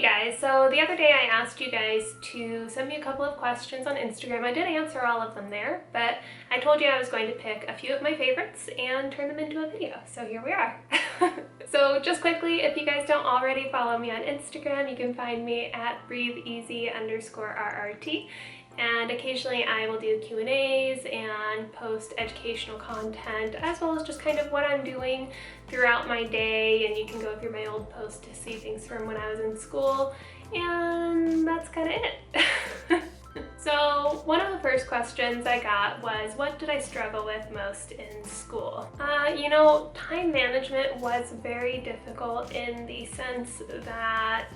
guys, so the other day I asked you guys to send me a couple of questions on Instagram. I did answer all of them there, but I told you I was going to pick a few of my favorites and turn them into a video, so here we are. So just quickly, if you guys don't already follow me on Instagram, you can find me at breatheeasy_RRT. And occasionally I will do Q&As and post educational content, as well as just kind of what I'm doing throughout my day, and you can go through my old posts to see things from when I was in school, and that's kind of it. So one of the first questions I got was, what did I struggle with most in school? Time management was very difficult in the sense that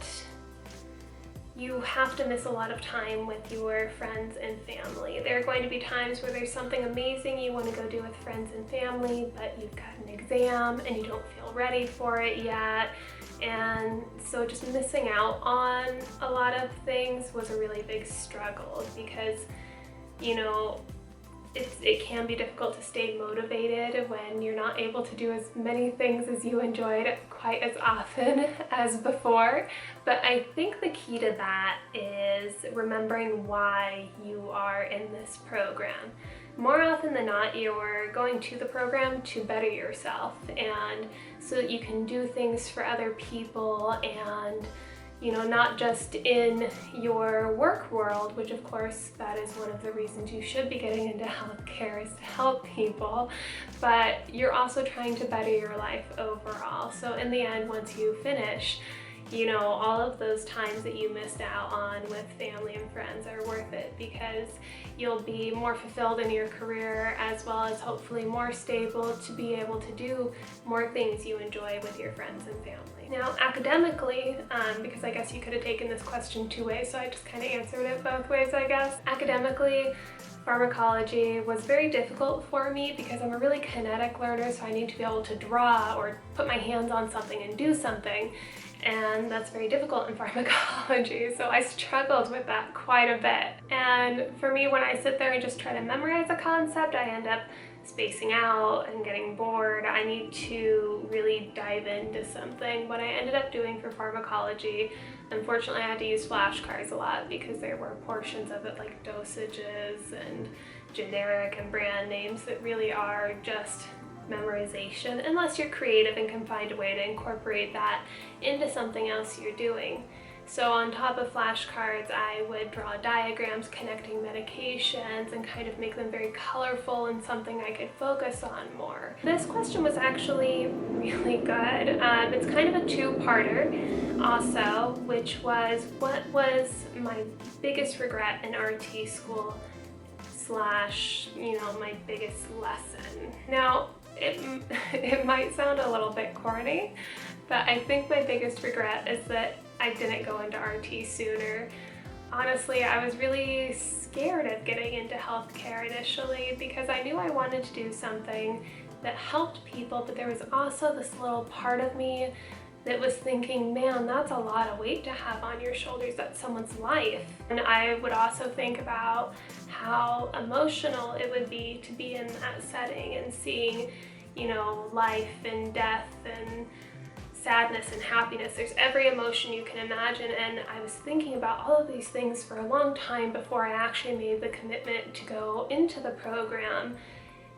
you have to miss a lot of time with your friends and family. There are going to be times where there's something amazing you want to go do with friends and family, but you've got an exam and you don't feel ready for it yet. And so just missing out on a lot of things was a really big struggle because, it can be difficult to stay motivated when you're not able to do as many things as you enjoyed quite as often as before. But I think the key to that is remembering why you are in this program. More often than not, you're going to the program to better yourself and so that you can do things for other people and not just in your work world, which of course that is one of the reasons you should be getting into healthcare, is to help people, but you're also trying to better your life overall. So in the end, once you finish, all of those times that you missed out on with family and friends are worth it because you'll be more fulfilled in your career as well as hopefully more stable to be able to do more things you enjoy with your friends and family. Now, academically, because I guess you could have taken this question two ways, so I just kind of answered it both ways, I guess. Academically, pharmacology was very difficult for me because I'm a really kinetic learner, so I need to be able to draw or put my hands on something and do something. And that's very difficult in pharmacology, so I struggled with that quite a bit. And for me, when I sit there and just try to memorize a concept, I end up spacing out and getting bored. I need to really dive into something. What I ended up doing for pharmacology, unfortunately I had to use flashcards a lot because there were portions of it like dosages and generic and brand names that really are just memorization, unless you're creative and can find a way to incorporate that into something else you're doing. So on top of flashcards, I would draw diagrams connecting medications and kind of make them very colorful and something I could focus on more. This question was actually really good. It's kind of a two-parter also, which was, what was my biggest regret in RT school / my biggest lesson? Now, it might sound a little bit corny, but I think my biggest regret is that I didn't go into RT sooner. Honestly, I was really scared of getting into healthcare initially because I knew I wanted to do something that helped people, but there was also this little part of me that was thinking, man, that's a lot of weight to have on your shoulders. That's someone's life. And I would also think about how emotional it would be to be in that setting and seeing, life and death and sadness and happiness. There's every emotion you can imagine, and I was thinking about all of these things for a long time before I actually made the commitment to go into the program.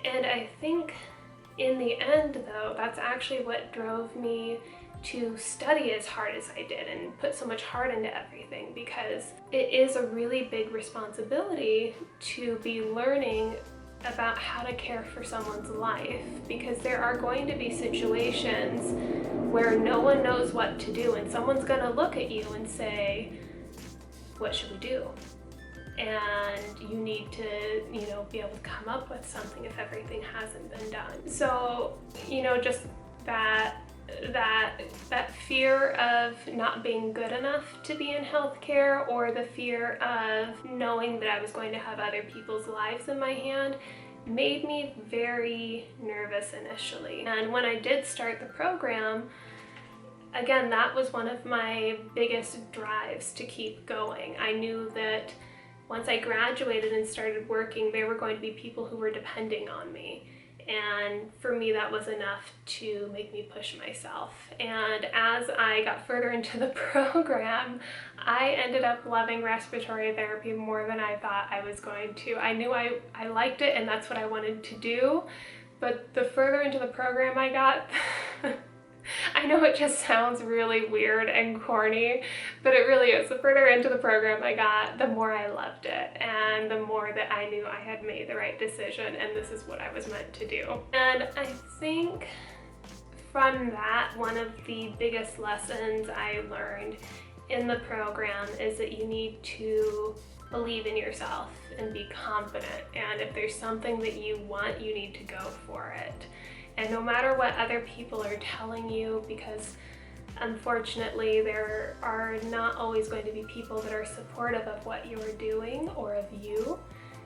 And I think in the end, though, that's actually what drove me to study as hard as I did and put so much heart into everything, because it is a really big responsibility to be learning about how to care for someone's life, because there are going to be situations where no one knows what to do and someone's going to look at you and say, what should we do? And you need to, be able to come up with something if everything hasn't been done. So, just that fear of not being good enough to be in healthcare, or the fear of knowing that I was going to have other people's lives in my hand, made me very nervous initially. And when I did start the program, again, that was one of my biggest drives to keep going. I knew that once I graduated and started working, there were going to be people who were depending on me. And for me, that was enough to make me push myself. And as I got further into the program, I ended up loving respiratory therapy more than I thought I was going to. I knew I liked it and that's what I wanted to do, but the further into the program I got, I know it just sounds really weird and corny, but it really is. The further into the program I got, the more I loved it, and the more that I knew I had made the right decision and this is what I was meant to do. And I think from that, one of the biggest lessons I learned in the program is that you need to believe in yourself and be confident. And if there's something that you want, you need to go for it. And no matter what other people are telling you, because unfortunately there are not always going to be people that are supportive of what you're doing or of you,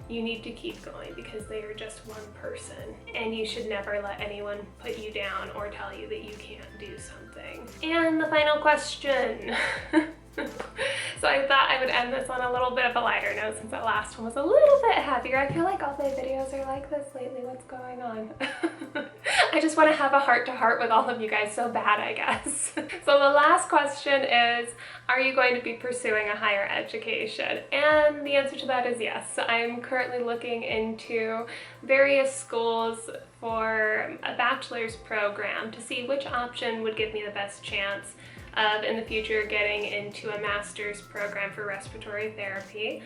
you need to keep going because they are just one person. And you should never let anyone put you down or tell you that you can't do something. And the final question. So I thought I would end this on a little bit of a lighter note since that last one was a little bit heavier. I feel like all my videos are like this lately. What's going on? I just want to have a heart-to-heart with all of you guys so bad, I guess. So the last question is, are you going to be pursuing a higher education? And the answer to that is yes. I'm currently looking into various schools for a bachelor's program to see which option would give me the best chance of in the future getting into a master's program for respiratory therapy.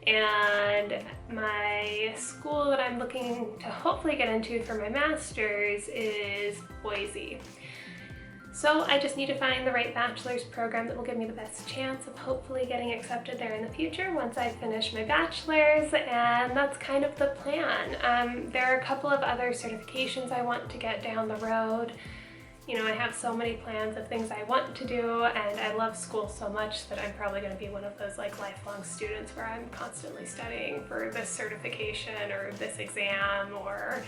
And my school that I'm looking to hopefully get into for my master's is Boise. So I just need to find the right bachelor's program that will give me the best chance of hopefully getting accepted there in the future once I finish my bachelor's, and that's kind of the plan. There are a couple of other certifications I want to get down the road. You know, I have so many plans of things I want to do, and I love school so much that I'm probably going to be one of those like lifelong students where I'm constantly studying for this certification or this exam or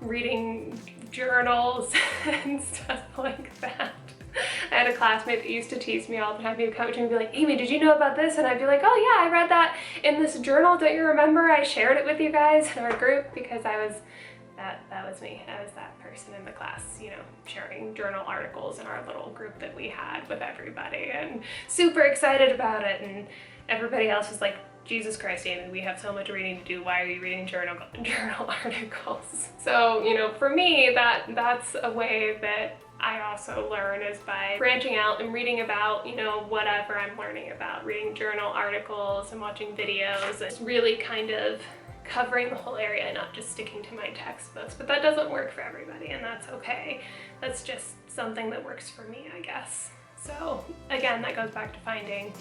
reading journals and stuff like that. I had a classmate that used to tease me all the time. He would come up to me and be like, Amy, did you know about this? And I'd be like, oh yeah, I read that in this journal. Don't you remember? I shared it with you guys in our group because that was me. I was that person in the class, you know, sharing journal articles in our little group that we had with everybody and super excited about it. And everybody else was like, Jesus Christ, Amy, we have so much reading to do. Why are you reading journal articles? So, you know, for me, that's a way that I also learn is by branching out and reading about, you know, whatever I'm learning about, reading journal articles and watching videos. It's really kind of covering the whole area, not just sticking to my textbooks. But that doesn't work for everybody, and that's okay. That's just something that works for me, I guess. So again, that goes back to finding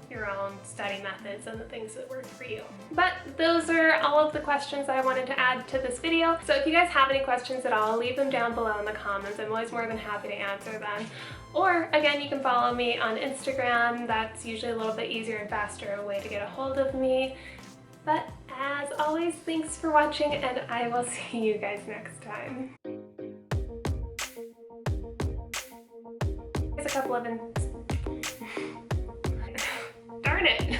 your own study methods and the things that work for you. But those are all of the questions I wanted to add to this video. So if you guys have any questions at all, leave them down below in the comments. I'm always more than happy to answer them. Or again, you can follow me on Instagram. That's usually a little bit easier and faster way to get a hold of me. But as always, thanks for watching, and I will see you guys next time. There's a couple of darn it.